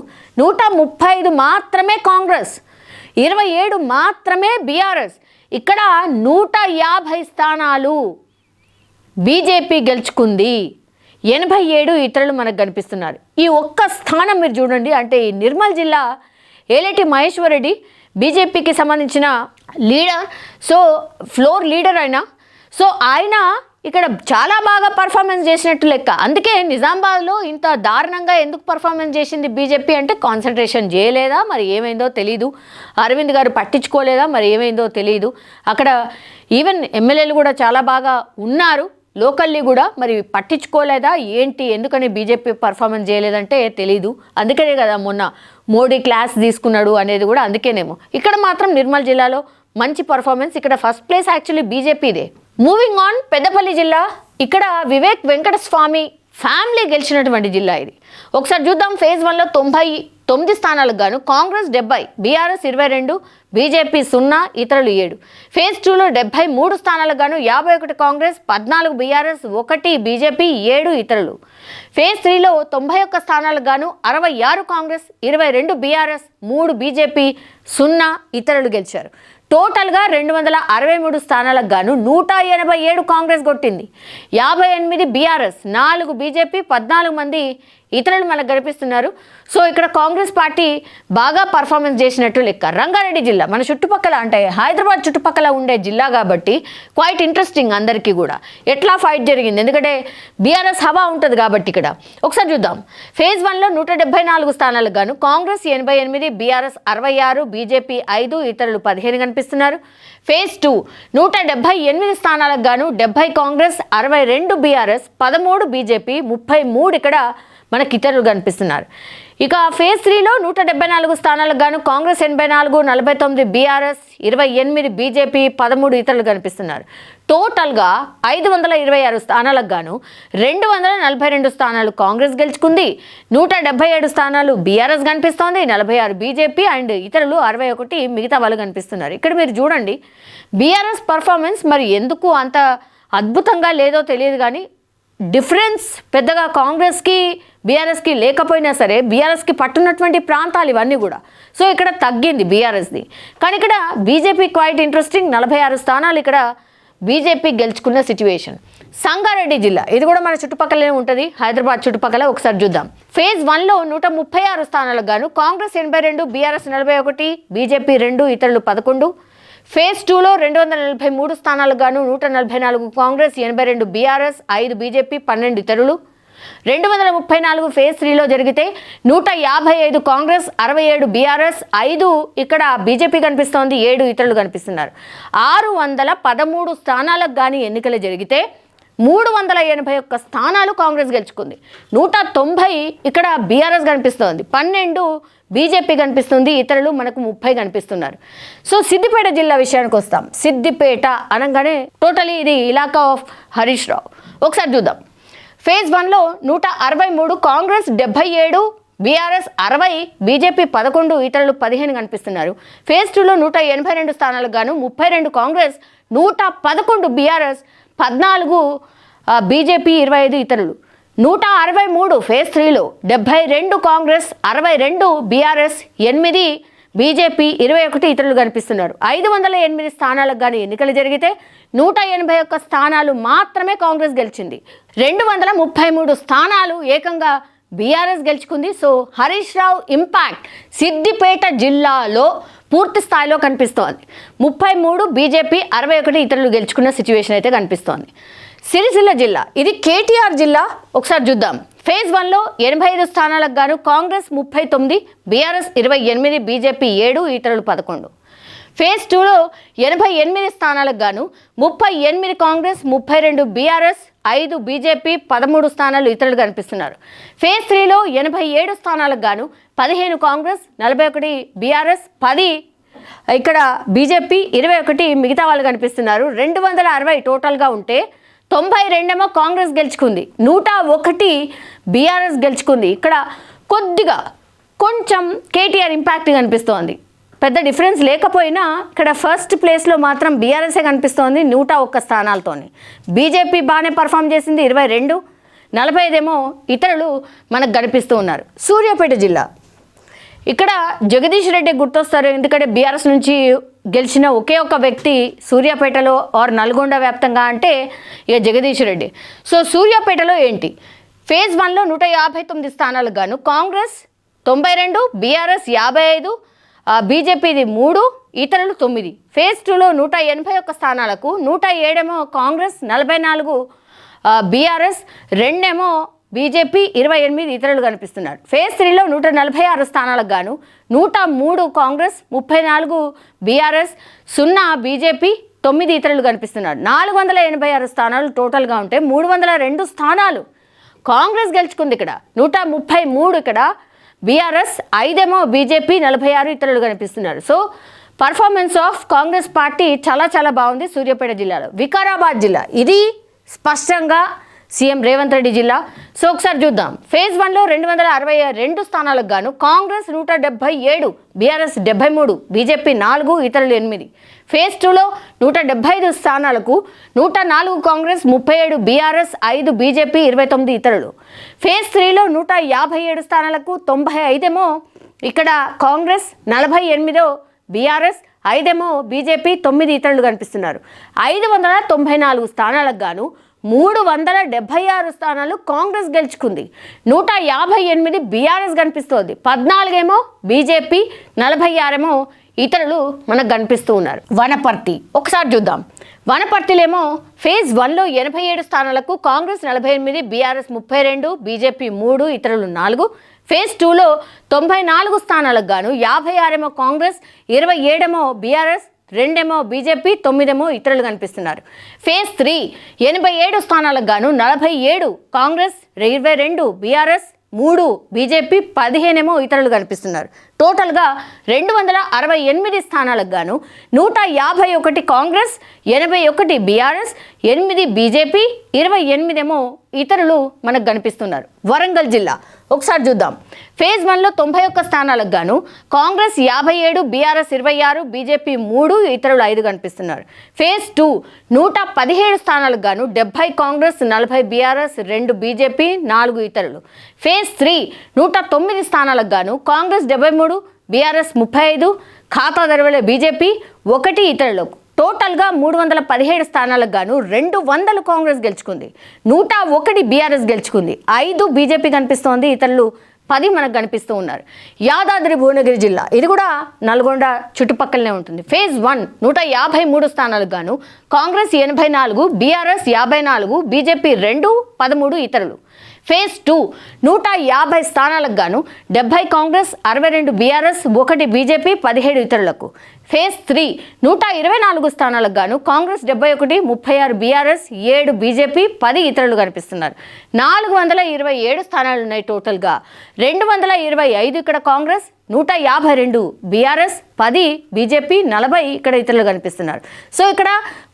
135 మాత్రమే కాంగ్రెస్, 27 మాత్రమే బీఆర్ఎస్, ఇక్కడ 150 స్థానాలు బీజేపీ గెలుచుకుంది, 87 ఇతరులు మనకు కనిపిస్తున్నారు. ఈ ఒక్క స్థానం మీరు చూడండి. అంటే ఈ నిర్మల్ జిల్లా ఏలేటి మహేశ్వర్ రెడ్డి బీజేపీకి సంబంధించిన లీడర్, సో ఫ్లోర్ లీడర్ అయినా, సో ఆయన ఇక్కడ చాలా బాగా పర్ఫార్మెన్స్ చేసినట్టు లెక్క. అందుకే నిజామాబాద్లో ఇంత దారుణంగా ఎందుకు పర్ఫార్మెన్స్ చేసింది బీజేపీ అంటే కాన్సన్ట్రేషన్ చేయలేదా, మరి ఏమైందో తెలీదు. అరవింద్ గారు పట్టించుకోలేదా, మరి ఏమైందో తెలియదు. అక్కడ ఈవెన్ ఎమ్మెల్యేలు కూడా చాలా బాగా ఉన్నారు, లోకల్లీ కూడా, మరి పట్టించుకోలేదా ఏంటి, ఎందుకని బీజేపీ పర్ఫార్మెన్స్ చేయలేదంటే తెలీదు. అందుకనే కదా మొన్న మోడీ క్లాస్ తీసుకున్నాడు అనేది కూడా అందుకేనేమో. ఇక్కడ మాత్రం నిర్మల్ జిల్లాలో మంచి పర్ఫార్మెన్స్, ఇక్కడ ఫస్ట్ ప్లేస్ యాక్చువల్లీ బీజేపీదే. మూవింగ్ ఆన్, పెద్దపల్లి జిల్లా, ఇక్కడ వివేక్ వెంకటస్వామి ఫ్యామిలీ గెలిచినటువంటి జిల్లా ఇది. ఒకసారి చూద్దాం. ఫేజ్ 1లో 99 స్థానాలకు గాను కాంగ్రెస్ 70, బీఆర్ఎస్ 22, బీజేపీ 0, ఇతరులు 7. ఫేజ్ 2లో 73 స్థానాలకు గాను 51 కాంగ్రెస్, 14 బీఆర్ఎస్, 1 బీజేపీ, 7 ఇతరులు. ఫేజ్ 3లో 91 స్థానాలకు గాను 66 కాంగ్రెస్, 22 బీఆర్ఎస్, 3 బీజేపీ, 0 ఇతరులు గెలిచారు. టోటల్గా 263 స్థానాలకు గాను 187 కాంగ్రెస్ కొట్టింది, 58 బీఆర్ఎస్, 4 బీజేపీ, 14 మంది ఇతరులు మనకు గడిపిస్తున్నారు. సో ఇక్కడ కాంగ్రెస్ పార్టీ బాగా పర్ఫార్మెన్స్ చేసినట్టు లెక్క. రంగారెడ్డి జిల్లా మన చుట్టుపక్కల, అంటే హైదరాబాద్ చుట్టుపక్కల ఉండే జిల్లా కాబట్టి క్వైట్ ఇంట్రెస్టింగ్ అందరికీ కూడా ఎట్లా ఫైట్ జరిగింది, ఎందుకంటే బీఆర్ఎస్ హవా ఉంటుంది కాబట్టి. ఇక్కడ ఒకసారి చూద్దాం. ఫేజ్ 1లో 174 స్థానాలకు గాను కాంగ్రెస్ 88, బీఆర్ఎస్ 66, బీజేపీ 5, ఇతరులు 15 కనిపిస్తున్నారు. ఫేజ్ 2 178 స్థానాలకు గాను 70 కాంగ్రెస్, 62 బీఆర్ఎస్, 13 బీజేపీ, 33 ఇక్కడ మనకి ఇతరులు కనిపిస్తున్నారు. ఇక ఫేజ్ 3లో 174 స్థానాలకు గాను కాంగ్రెస్ 84, 49 బీఆర్ఎస్, 28 బీజేపీ, 13 ఇతరులు కనిపిస్తున్నారు. టోటల్గా 526 స్థానాలకు గాను 242 స్థానాలు కాంగ్రెస్ గెలుచుకుంది, 177 స్థానాలు బీఆర్ఎస్ కనిపిస్తోంది, 46 బీజేపీ అండ్ ఇతరులు 61 మిగతా వాళ్ళు కనిపిస్తున్నారు. ఇక్కడ మీరు చూడండి బీఆర్ఎస్ పర్ఫార్మెన్స్ మరి ఎందుకు అంత అద్భుతంగా లేదో తెలియదు కానీ డిఫరెన్స్ పెద్దగా కాంగ్రెస్కి బీఆర్ఎస్కి లేకపోయినా సరే బీఆర్ఎస్కి పట్టున్నటువంటి ప్రాంతాలు ఇవన్నీ కూడా. సో ఇక్కడ తగ్గింది బీఆర్ఎస్ది. కానీ ఇక్కడ బీజేపీ క్వైట్ ఇంట్రెస్టింగ్, 46 స్థానాలు ఇక్కడ బీజేపీ గెలుచుకున్న సిచ్యువేషన్. సంగారెడ్డి జిల్లా ఇది కూడా మన చుట్టుపక్కలనే ఉంటుంది, హైదరాబాద్ చుట్టుపక్కల. ఒకసారి చూద్దాం. ఫేజ్ 1లో 136 స్థానాలకు గాను కాంగ్రెస్ 82, బీఆర్ఎస్ 41, బీజేపీ 2, ఇతరులు 11. ఫేజ్ 2లో 243 స్థానాలకు గాను 144 కాంగ్రెస్, 82 బీఆర్ఎస్, 5 బీజేపీ, 12 ఇతరులు. 234 ఫేజ్ 3లో జరిగితే 155 కాంగ్రెస్, 67 బీఆర్ఎస్, 5 ఇక్కడ బీజేపీ కనిపిస్తోంది, 7 ఇతరులు కనిపిస్తున్నారు. 613 స్థానాలకు కానీ ఎన్నికలు జరిగితే 381 స్థానాలు కాంగ్రెస్ గెలుచుకుంది, 190 ఇక్కడ బీఆర్ఎస్ కనిపిస్తోంది, 12 బీజేపీ కనిపిస్తుంది, ఇతరులు మనకు 30 కనిపిస్తున్నారు. సో సిద్దిపేట జిల్లా విషయానికి వస్తాం. సిద్దిపేట అనగానే టోటలీ ఇది ఇలాకా ఆఫ్ హరీష్ రావు. ఒకసారి చూద్దాం. ఫేజ్ 1లో 163 కాంగ్రెస్, 77 బీఆర్ఎస్, 60 బీజేపీ, 11 ఇతరులు 15 కనిపిస్తున్నారు. ఫేజ్ 2లో 182 స్థానాలకు గాను 32 కాంగ్రెస్, 111 బీఆర్ఎస్, 14 బీజేపీ, 25 ఇతరులు. 163 ఫేజ్ 3లో 72 కాంగ్రెస్, 62 బీఆర్ఎస్, 8 బీజేపీ, 21 ఇతరులు కనిపిస్తున్నారు. 508 స్థానాలకు కానీ ఎన్నికలు జరిగితే 181 స్థానాలు మాత్రమే కాంగ్రెస్ గెలిచింది, 233 స్థానాలు ఏకంగా బీఆర్ఎస్ గెలుచుకుంది. సో హరీష్ రావు ఇంపాక్ట్ సిద్దిపేట జిల్లాలో పూర్తి స్థాయిలో కనిపిస్తోంది. 33 బీజేపీ, 61 ఇతరులు గెలుచుకున్న సిచ్యువేషన్ అయితే కనిపిస్తోంది. సిరిసిల్ల జిల్లా ఇది కేటీఆర్ జిల్లా. ఒకసారి చూద్దాం. ఫేజ్ 1లో 85 స్థానాలకు గాను కాంగ్రెస్ 39, బీఆర్ఎస్ 28, బీజేపీ 7, ఇతరులు 11. ఫేజ్ 2లో 88 స్థానాలకు గాను 38 కాంగ్రెస్, 32 బీఆర్ఎస్, 5 బీజేపీ, 13 స్థానాలు ఇతరులు కనిపిస్తున్నారు. ఫేజ్ 3లో 87 స్థానాలకు గాను 15 కాంగ్రెస్, 41 బీఆర్ఎస్, 10 ఇక్కడ బీజేపీ, 21 మిగతా వాళ్ళు కనిపిస్తున్నారు. 260 టోటల్గా ఉంటే 92 కాంగ్రెస్ గెలుచుకుంది, 101 బీఆర్ఎస్ గెలుచుకుంది. ఇక్కడ కొంచెం కేటీఆర్ ఇంపాక్ట్ కనిపిస్తోంది. పెద్ద డిఫరెన్స్ లేకపోయినా ఇక్కడ ఫస్ట్ ప్లేస్లో మాత్రం బీఆర్ఎస్ఏ కనిపిస్తోంది 101 స్థానాలతోని. బీజేపీ బాగానే పర్ఫామ్ చేసింది 22, 45 ఏమో ఇతరులు మనకు కనిపిస్తూ ఉన్నారు. సూర్యాపేట జిల్లా ఇక్కడ జగదీష్ రెడ్డి గుర్తొస్తారు, ఎందుకంటే బీఆర్ఎస్ నుంచి గెలిచిన ఒకే ఒక వ్యక్తి సూర్యాపేటలో ఆర్ నల్గొండ వ్యాప్తంగా అంటే ఇక జగదీష్ రెడ్డి. సో సూర్యాపేటలో ఏంటి, ఫేజ్ 1లో 159 స్థానాలకు గాను కాంగ్రెస్ 92, బీఆర్ఎస్ 55, బీజేపీది 3, ఇతరులు 9. ఫేజ్ 2లో 181 స్థానాలకు 107 ఏమో కాంగ్రెస్, 44 బీఆర్ఎస్, 2 ఏమో బీజేపీ, 28 ఇతరులు కనిపిస్తున్నారు. ఫేజ్ 3లో 146 స్థానాలకు గాను 103 కాంగ్రెస్, 34 బీఆర్ఎస్, 0 బీజేపీ, 9 ఇతరులు కనిపిస్తున్నారు. 486 స్థానాలు టోటల్గా ఉంటే 302 స్థానాలు కాంగ్రెస్ గెలుచుకుంది. ఇక్కడ 133 ఇక్కడ బీఆర్ఎస్, 5 ఏమో బీజేపీ, 46 ఇతరులు కనిపిస్తున్నారు. So performance of Congress party చాలా బాగుంది సూర్యాపేట జిల్లాలో. వికారాబాద్ జిల్లా ఇది స్పష్టంగా సీఎం రేవంత్ రెడ్డి జిల్లా. సో ఒకసారి చూద్దాం. ఫేజ్ 1లో 262 స్థానాలకు గాను కాంగ్రెస్ 177, బీఆర్ఎస్ 73, బీజేపీ 4, ఇతరులు 8. ఫేజ్ 2లో 175 స్థానాలకు 104 కాంగ్రెస్, 37 బీఆర్ఎస్, 5 బీజేపీ, 29 ఇతరులు. ఫేజ్ 3లో 157 స్థానాలకు 95 ఏమో ఇక్కడ కాంగ్రెస్, 48 బీఆర్ఎస్, 5 ఏమో బీజేపీ, 9 ఇతరులు కనిపిస్తున్నారు. 594 స్థానాలకు గాను 376 స్థానాలు కాంగ్రెస్ గెలుచుకుంది, 158 బీఆర్ఎస్ కనిపిస్తోంది, 14 ఏమో బీజేపీ, 46 ఏమో ఇతరులు మనకు కనిపిస్తూ ఉన్నారు. వనపర్తి ఒకసారి చూద్దాం. వనపర్తిలేమో ఫేజ్ 1లో 87 స్థానాలకు కాంగ్రెస్ 48, బీఆర్ఎస్ 32, బీజేపీ 3, ఇతరులు 4. ఫేజ్ 2లో 94 స్థానాలకు గాను 56 ఏమో కాంగ్రెస్, 27 ఏమో బీఆర్ఎస్, 2 ఏమో బీజేపీ, 9 ఏమో ఇతరులు కనిపిస్తున్నారు. ఫేజ్ 3 87 స్థానాలకు గాను 47 కాంగ్రెస్, 22 బీఆర్ఎస్, 3 బీజేపీ, 15 ఇతరులు కనిపిస్తున్నారు. టోటల్గా 268 స్థానాలకు గాను 151 కాంగ్రెస్, 81 బీఆర్ఎస్, 8 బీజేపీ, 28 ఇతరులు మనకు కనిపిస్తున్నారు. వరంగల్ జిల్లా ఒకసారి చూద్దాం. ఫేజ్ 1లో 91 స్థానాలకు గాను కాంగ్రెస్ 57, బీఆర్ఎస్ 26, బీజేపీ 3, ఇతరులు 5 కనిపిస్తున్నారు. ఫేజ్ 2 117 స్థానాలకు గాను 70 కాంగ్రెస్, 40 బీఆర్ఎస్, 2 బీజేపీ, 4 ఇతరులు. ఫేజ్ 3 109 స్థానాలకు గాను కాంగ్రెస్ 73, బీఆర్ఎస్ 35, ఖాతా తెరవలే బీజేపీ, 1 ఇతరులకు. టోటల్గా 317 స్థానాలకు గాను 200 కాంగ్రెస్ గెలుచుకుంది, 101 బీఆర్ఎస్ గెలుచుకుంది, 5 బీజేపీ కనిపిస్తోంది, ఇతరులు 10 మనకు కనిపిస్తూ ఉన్నారు. యాదాద్రి భువనగిరి జిల్లా, ఇది కూడా నల్గొండ చుట్టుపక్కలనే ఉంటుంది. ఫేజ్ 1 153 స్థానాలకు గాను కాంగ్రెస్ 84, బీఆర్ఎస్ 54, బీజేపీ 2, 13 ఇతరులు. ఫేజ్ 2 150 స్థానాలకు గాను 70 కాంగ్రెస్, 62 బీఆర్ఎస్, 1 బీజేపీ, 17 ఇతరులకు. ఫేజ్ 3 124 స్థానాలకు గాను కాంగ్రెస్ 71, 36 బీఆర్ఎస్, 7 బీజేపీ, 10 ఇతరులు కనిపిస్తున్నారు. 427 స్థానాలు ఉన్నాయి టోటల్గా. 225 ఇక్కడ కాంగ్రెస్, 152 బీఆర్ఎస్, 10 బీజేపీ, 40 ఇక్కడ ఇతరులు కనిపిస్తున్నారు. సో ఇక్కడ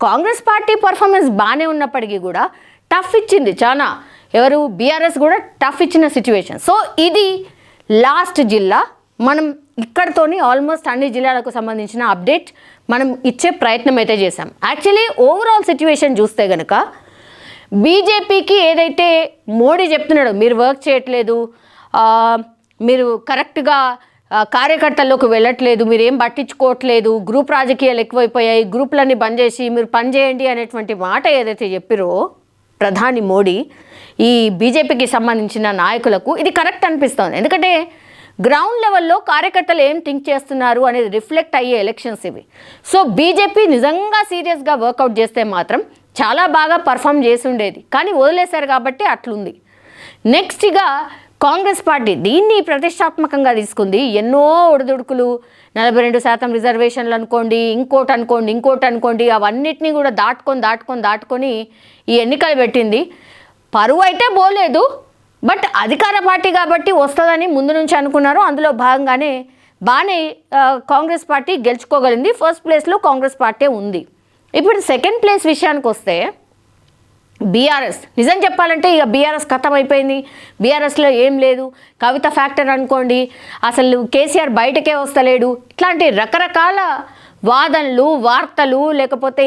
కాంగ్రెస్ పార్టీ పర్ఫార్మెన్స్ బాగానే ఉన్నప్పటికీ కూడా టఫ్ ఇచ్చింది చాలా. ఎవరు? బీఆర్ఎస్ కూడా టఫ్ ఇచ్చిన సిచ్యువేషన్. సో ఇది లాస్ట్ జిల్లా. మనం ఇక్కడతోని ఆల్మోస్ట్ అన్ని జిల్లాలకు సంబంధించిన అప్డేట్ మనం ఇచ్చే ప్రయత్నం అయితే చేశాం. యాక్చువల్లీ ఓవరాల్ సిచ్యువేషన్ చూస్తే కనుక బీజేపీకి ఏదైతే మోడీ చెప్తున్నాడో, మీరు వర్క్ చేయట్లేదు, మీరు కరెక్ట్గా కార్యకర్తల్లోకి వెళ్ళట్లేదు, మీరు ఏం పట్టించుకోవట్లేదు, గ్రూప్ రాజకీయాలు ఎక్కువైపోయాయి, గ్రూపులన్నీ బంద్ చేసి మీరు పనిచేయండి అనేటువంటి మాట ఏదైతే చెప్పిరో ప్రధాని మోడీ ఈ బీజేపీకి సంబంధించిన నాయకులకు, ఇది కరెక్ట్ అనిపిస్తుంది. ఎందుకంటే గ్రౌండ్ లెవెల్లో కార్యకర్తలు ఏం థింక్ చేస్తున్నారు అనేది రిఫ్లెక్ట్ అయ్యే ఎలక్షన్స్ ఇవి. సో బీజేపీ నిజంగా సీరియస్గా వర్కౌట్ చేస్తే మాత్రం చాలా బాగా పర్ఫామ్ చేసి ఉండేది, కానీ వదిలేశారు కాబట్టి అట్లుంది. నెక్స్ట్గా కాంగ్రెస్ పార్టీ దీన్ని ప్రతిష్టాత్మకంగా తీసుకుంది. ఎన్నో ఒడిదుడుకులు, 42% రిజర్వేషన్లు అనుకోండి, ఇంకోటి అనుకోండి, అవన్నిటినీ కూడా దాటుకొని ఈ ఎన్నికలు పెట్టింది. పరువు అయితే పోలేదు, బట్ అధికార పార్టీ కాబట్టి వస్తుందని ముందు నుంచి అనుకున్నారు. అందులో భాగంగానే బాగానే కాంగ్రెస్ పార్టీ గెలుచుకోగలిగింది. ఫస్ట్ ప్లేస్లో కాంగ్రెస్ పార్టీ ఉంది. ఇప్పుడు సెకండ్ ప్లేస్ విషయానికి వస్తే బీఆర్ఎస్, నిజం చెప్పాలంటే ఇక బీఆర్ఎస్ ఖతం అయిపోయింది. బీఆర్ఎస్లో ఏం లేదు. కవిత ఫ్యాక్టర్ అనుకోండి, అసలు కేసీఆర్ బయటకే వస్తలేడు, ఇట్లాంటి రకరకాల వాదనలు, వార్తలు, లేకపోతే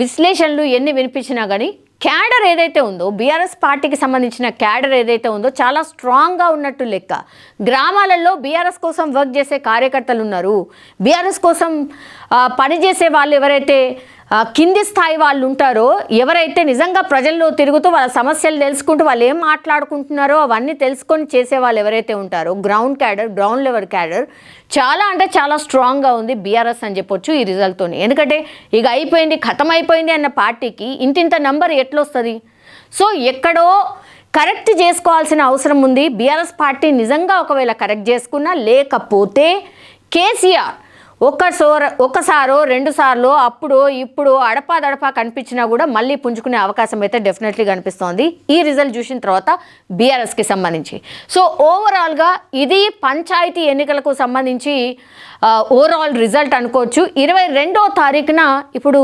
విశ్లేషణలు ఎన్ని వినిపించినా కానీ క్యాడర్ ఏదైతే ఉందో, బీఆర్ఎస్ పార్టీకి సంబంధించిన క్యాడర్ ఏదైతే ఉందో చాలా స్ట్రాంగ్గా ఉన్నట్టు లెక్క. గ్రామాలలో బీఆర్ఎస్ కోసం వర్క్ చేసే కార్యకర్తలు ఉన్నారు. బీఆర్ఎస్ కోసం పనిచేసే వాళ్ళు ఎవరైతే కింది స్థాయి వాళ్ళు ఉంటారో, ఎవరైతే నిజంగా ప్రజల్లో తిరుగుతూ వాళ్ళ సమస్యలు తెలుసుకుంటూ వాళ్ళు ఏం మాట్లాడుకుంటున్నారో అవన్నీ తెలుసుకొని చేసే వాళ్ళు ఎవరైతే ఉంటారో, గ్రౌండ్ లెవెల్ క్యాడర్ చాలా అంటే చాలా స్ట్రాంగ్గా ఉంది బీఆర్ఎస్ అని చెప్పొచ్చు ఈ రిజల్ట్తో. ఎందుకంటే ఇక అయిపోయింది, ఖతం అయిపోయింది అన్న పార్టీకి ఇంతింత నంబర్ ఎట్లొస్తుంది? సో ఎక్కడో కరెక్ట్ చేసుకోవాల్సిన అవసరం ఉంది. బీఆర్ఎస్ పార్టీ నిజంగా ఒకవేళ కరెక్ట్ చేసుకున్నా, లేకపోతే కేసీఆర్ ఒకసారో 2 సార్లు అప్పుడు ఇప్పుడు అడపా కనిపించినా కూడా మళ్ళీ పుంజుకునే అవకాశం అయితే డెఫినెట్లీ కనిపిస్తోంది ఈ రిజల్ట్ చూసిన తర్వాత బీఆర్ఎస్కి సంబంధించి. సో ఓవరాల్గా ఇది పంచాయతీ ఎన్నికలకు సంబంధించి ఓవరాల్ రిజల్ట్ అనుకోవచ్చు. 22వ తారీఖున ఇప్పుడు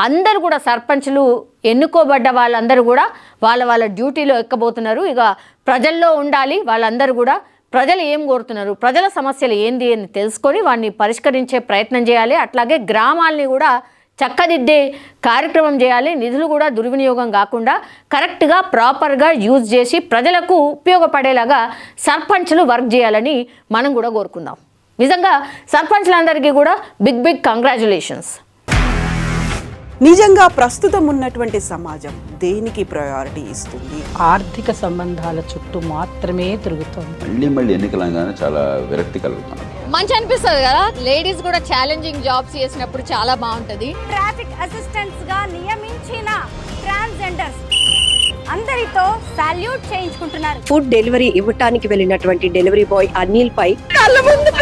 అందరూ కూడా సర్పంచ్లు ఎన్నుకోబడ్డ వాళ్ళందరూ కూడా వాళ్ళ డ్యూటీలో ఎక్కబోతున్నారు. ఇక ప్రజల్లో ఉండాలి. వాళ్ళందరూ కూడా ప్రజలు ఏం కోరుతున్నారు, ప్రజల సమస్యలు ఏంది అని తెలుసుకొని వాటిని పరిష్కరించే ప్రయత్నం చేయాలి. అట్లాగే గ్రామాలని కూడా చక్కదిద్దే కార్యక్రమం చేయాలి. నిధులు కూడా దుర్వినియోగం కాకుండా కరెక్ట్గా ప్రాపర్గా యూజ్ చేసి ప్రజలకు ఉపయోగపడేలాగా సర్పంచ్లు వర్క్ చేయాలని మనం కూడా కోరుకుందాం. నిజంగా సర్పంచ్లందరికీ కూడా బిగ్ కంగ్రాచులేషన్స్. నిజంగా ప్రస్తుతం ఉన్నటువంటి సమాజం దేనికి ప్రయారిటీ ఇస్తుంది? ఆర్థిక సంబంధాల చుట్టూ మాత్రమే తిరుగుతుంది. మళ్ళీ ఎన్నికలంగానే చాలా విరక్తి కలుగుతాం. మంచి అనిపిస్తుంది కదా, లేడీస్ కూడా ఛాలెంజింగ్ జాబ్స్ చేసినప్పుడు చాలా బాగుంటది. ట్రాఫిక్ అసిస్టెంట్స్ గా నియమించిన ట్రాన్స్జెండర్స్ అందరితో సాల్యూట్ చేయించుకుంటున్నారు. ఫుడ్ డెలివరీ ఇవ్వటానికి వెళ్ళినటువంటి డెలివరీ బాయ్ అనిల్ పై కళ్ళ ముందు